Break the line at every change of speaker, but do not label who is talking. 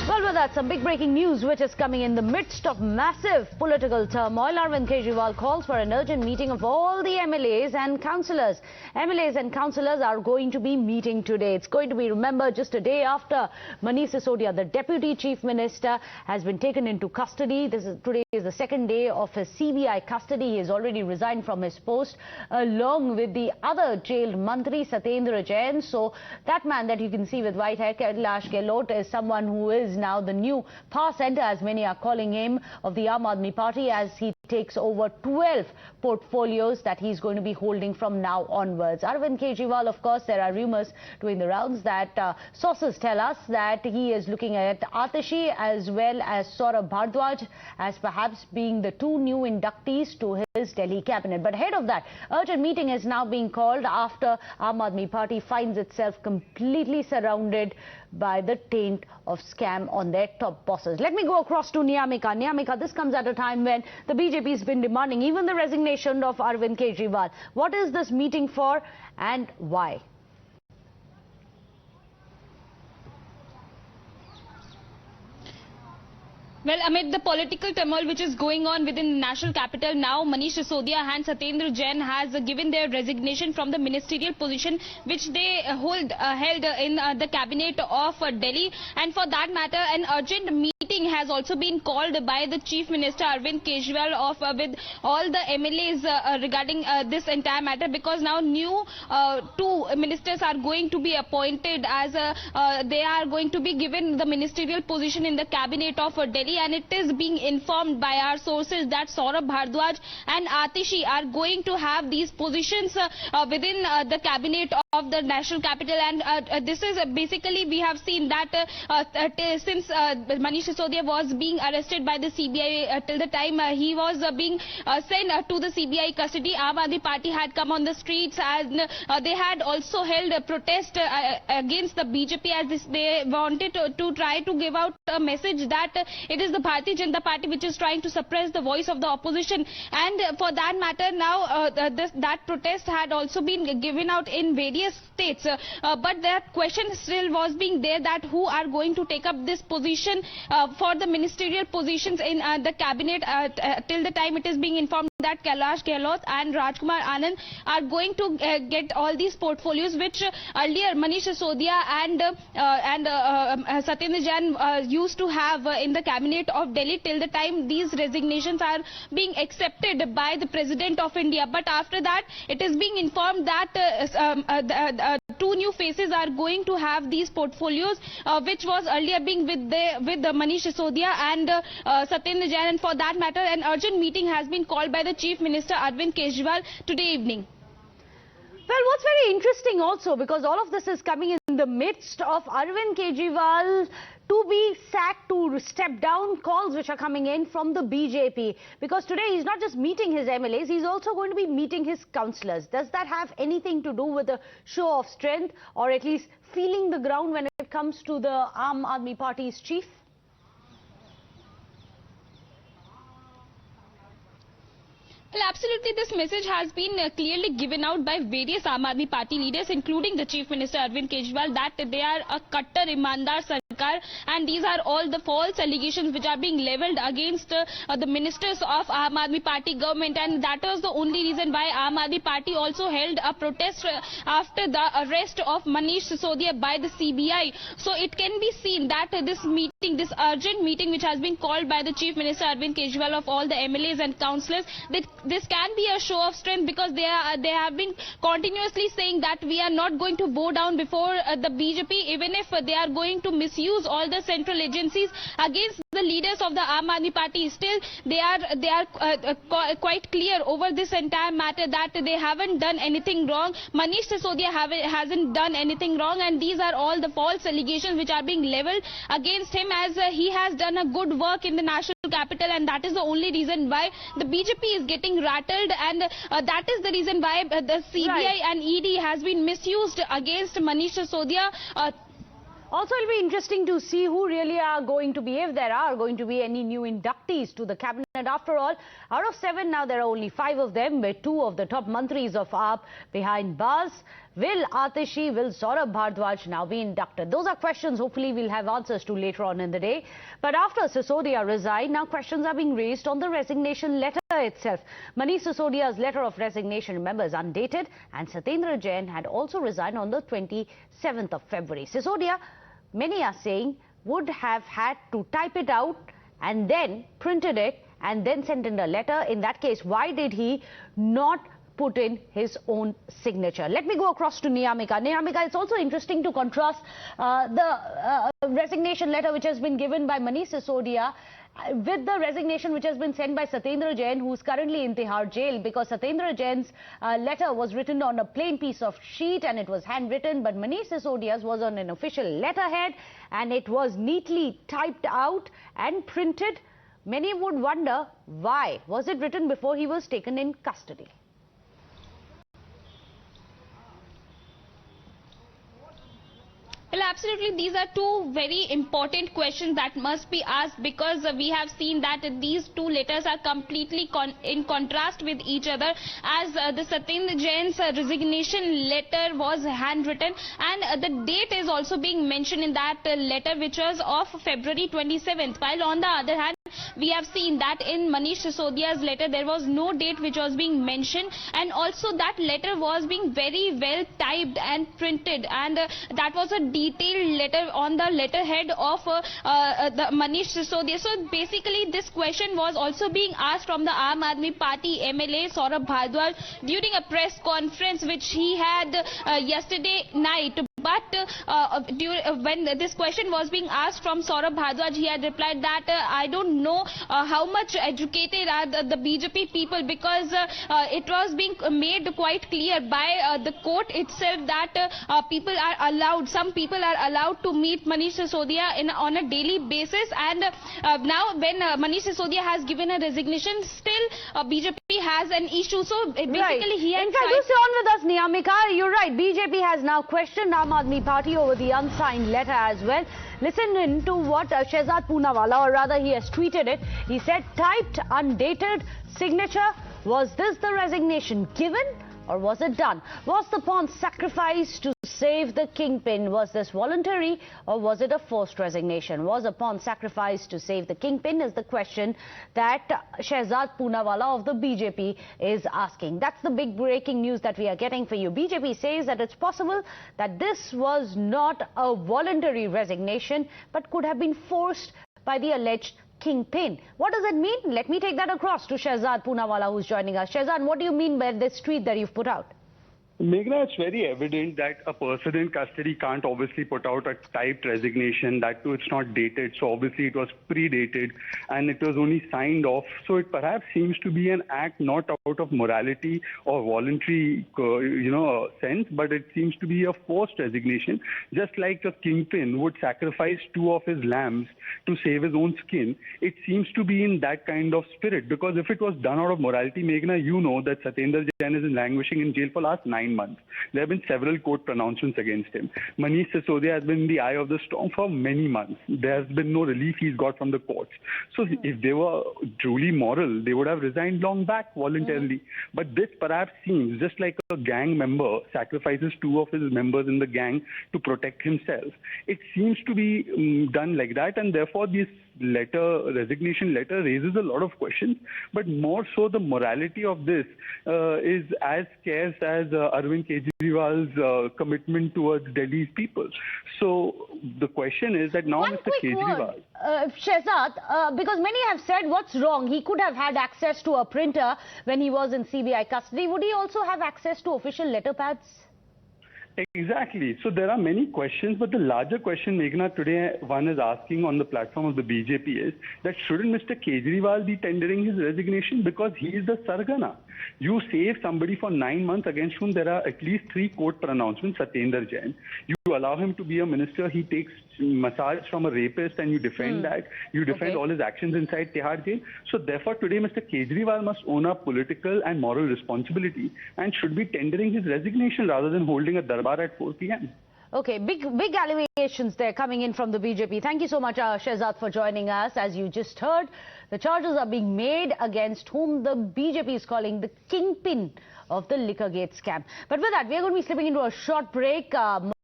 Well, with that, some big breaking news which is coming in the midst of massive political turmoil. Arvind Kejriwal calls for an urgent meeting of all the MLAs and councillors. MLAs and councillors are going to be meeting today. It's going to be, remember, just a day after Manish Sisodia, the Deputy Chief Minister, has been taken into custody. Today is the second day of his CBI custody. He has already resigned from his post along with the other jailed Mantri, Satyendar and Jain. So that man that you can see with white hair, Kailash is someone who is now the new power center, as many are calling him, of the Aam Aadmi Party, as he takes over 12 portfolios that he's going to be holding from now onwards. Arvind Kejriwal, of course, there are rumors doing the rounds that sources tell us that he is looking at Atishi as well as Saurabh Bhardwaj as perhaps being the two new inductees to his Delhi cabinet. But ahead of that, urgent meeting is now being called after Aam Aadmi Party finds itself completely surrounded by the taint of scam on their top bosses. Let me go across to Niyamika. Niyamika, this comes at a time when the BJP has been demanding even the resignation of Arvind Kejriwal. What is this meeting for and why?
Well, amid the political turmoil which is going on within the national capital now, Manish Sisodia and Satyendar Jain has given their resignation from the ministerial position which they held in the cabinet of Delhi. And for that matter, an urgent meeting has also been called by the Chief Minister Arvind Kejriwal with all the MLAs regarding this entire matter, because now new two ministers are going to be appointed as they are going to be given the ministerial position in the cabinet of Delhi. And it is being informed by our sources that Saurabh Bhardwaj and Atishi are going to have these positions within the cabinet of the national capital. And this is basically, we have seen that since Manish Sisodia was being arrested by the CBI, till the time he was being sent to the CBI custody, Aam Aadmi Party had come on the streets and they had also held a protest against the BJP, as they wanted to try to give out a message that it is the Bharatiya Janata Party which is trying to suppress the voice of the opposition. And for that matter, now that protest had also been given out in various states. But that question still was being there, that who are going to take up this position for the ministerial positions in the cabinet. Till the time it is being informed that Kailash and Rajkumar Anand are going to get all these portfolios which earlier Manish Sisodia and Satyendar Jain used to have in the cabinet of Delhi, till the time these resignations are being accepted by the President of India. But after that, it is being informed that two new faces are going to have these portfolios, which was earlier being with the Manish Sisodia and Satyendar Jain. And for that matter, an urgent meeting has been called by the Chief Minister Arvind Kejriwal today evening.
Well, what's very interesting also, because all of this is coming in the midst of Arvind Kejriwal to be sacked, to step down, calls which are coming in from the BJP. Because today he's not just meeting his MLAs, he's also going to be meeting his councillors. Does that have anything to do with a show of strength, or at least feeling the ground when it comes to the Aam Aadmi Party's chief?
Well, absolutely, this message has been clearly given out by various Aam Aadmi Party leaders, including the Chief Minister Arvind Kejriwal, that they are a Kattar Imandar Sarkar, and these are all the false allegations which are being levelled against the ministers of Aam Aadmi Party government. And that was the only reason why Aam Aadmi Party also held a protest after the arrest of Manish Sisodia by the CBI. So it can be seen that this meeting, this urgent meeting which has been called by the Chief Minister Arvind Kejriwal of all the MLAs and councillors, this can be a show of strength, because they have been continuously saying that we are not going to bow down before the BJP, even if they are going to misuse all the central agencies against the leaders of the Aam Aadmi Party. Still, they are quite clear over this entire matter that they haven't done anything wrong. Manish Sisodia hasn't done anything wrong, and these are all the false allegations which are being levelled against him, as he has done a good work in the national capital, and that is the only reason why the BJP is getting rattled, and that is the reason why the CBI and ED has been misused against Manish Sisodia.
Also, it'll be interesting to see who really are going to be, if there are going to be any new inductees to the cabinet. After all, out of 7 now, there are only 5 of them, with 2 of the top mantris of AAP behind bars. Will Atishi, will Saurabh Bhardwaj now be inducted? Those are questions hopefully we'll have answers to later on in the day. But after Sisodia resigned, now questions are being raised on the resignation letter itself. Manish Sisodia's letter of resignation, remember, is undated, and Satyendar Jain had also resigned on the 27th of February. Sisodia, many are saying, would have had to type it out and then printed it and then sent in a letter. In that case, why did he not put in his own signature? Let me go across to Niyamika. Niyamika, it's also interesting to contrast the resignation letter which has been given by Manish Sisodia with the resignation which has been sent by Satyendar Jain, who is currently in Tihar jail, because Satyendar Jain's letter was written on a plain piece of sheet and it was handwritten, but Manish Sisodia's was on an official letterhead and it was neatly typed out and printed. Many would wonder why. Was it written before he was taken in custody?
Well, absolutely. These are two very important questions that must be asked, because we have seen that these two letters are completely in contrast with each other, as the Satyendar Jain's resignation letter was handwritten, and the date is also being mentioned in that letter, which was of February 27th. While on the other hand, we have seen that in Manish Sisodia's letter there was no date which was being mentioned, and also that letter was being very well typed and printed, and that was a detailed letter on the letterhead of the Manish Sisodia. So basically this question was also being asked from the Aam Aadmi Party MLA Saurabh Bhardwaj during a press conference which he had yesterday night. But when this question was being asked from Saurabh Bhardwaj, he had replied that I don't know how much educated are the BJP people, because it was being made quite clear by the court itself that people are allowed, some people are allowed to meet Manish Sisodia on a daily basis, and now when Manish Sisodia has given a resignation, still BJP has an issue. So basically he had...
In fact, do stay on with us, Niyamika. You're right. BJP has now questioned Aam Aadmi Party over the unsigned letter as well. Listen in to what Shehzad Poonawalla, or rather he has tweeted it. He said, typed, undated, signature. Was this the resignation given or was it done? Was the pawn sacrificed to save the kingpin? Was this voluntary or was it a forced resignation? Was a pawn sacrificed to save the kingpin is the question that Shehzad Poonawalla of the BJP is asking. That's the big breaking news that we are getting for you. BJP says that it's possible that this was not a voluntary resignation but could have been forced by the alleged kingpin. What does it mean? Let me take that across to Shehzad Poonawalla, who's joining us. Shehzad, what do you mean by this tweet that you've put out?
Meghna, it's very evident that a person in custody can't obviously put out a typed resignation. That too, it's not dated. So obviously it was predated and it was only signed off. So it perhaps seems to be an act not out of morality or voluntary, sense, but it seems to be a forced resignation. Just like a kingpin would sacrifice 2 of his lambs to save his own skin, it seems to be in that kind of spirit. Because if it was done out of morality, Meghna, you know that Satyendar Jain is languishing in jail for last 9 months. There have been several court pronouncements against him. Manish Sisodia has been in the eye of the storm for many months. There has been no relief he's got from the courts. So if they were truly moral, they would have resigned long back voluntarily. But this perhaps seems just like a gang member sacrifices 2 of his members in the gang to protect himself. It seems to be done like that, and therefore this resignation letter raises a lot of questions, but more so the morality of this is as scarce as Arvind Kejriwal's commitment towards Delhi's people. So the question is that now
One
Mr.
quick
Kejriwal...
Shehzad, because many have said, what's wrong? He could have had access to a printer when he was in CBI custody. Would he also have access to official letter pads?
Exactly. So there are many questions, but the larger question, Meghna, today one is asking on the platform of the BJP is that shouldn't Mr. Kejriwal be tendering his resignation, because he is the Sargana. You save somebody for 9 months against whom there are at least 3 court pronouncements, Satyendar Jain. You allow him to be a minister, he takes massage from a rapist and you defend that. You defend all his actions inside Tihar jail. So therefore today Mr. Kejriwal must own up political and moral responsibility and should be tendering his resignation rather than holding a darbar at 4 p.m.
Okay, big allegations there coming in from the BJP. Thank you so much, Shehzad, for joining us. As you just heard, the charges are being made against whom the BJP is calling the kingpin of the Liquorgate scam. But with that, we are going to be slipping into a short break.